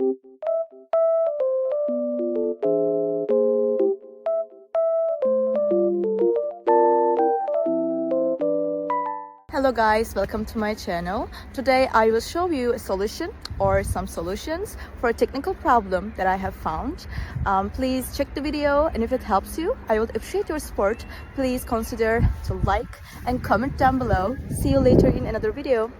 Hello guys, welcome to my channel. Today I will show you a solution or some solutions for a technical problem that I have found. Please check the video, and if it helps you, I would appreciate your support. Please consider to like and comment down below. See you later in another video.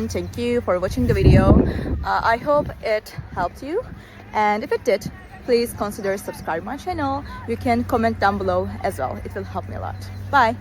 Thank you for watching the video. I hope it helped you, and if it did, please consider subscribe my channel. You can comment down below as well. It will help me a lot. Bye.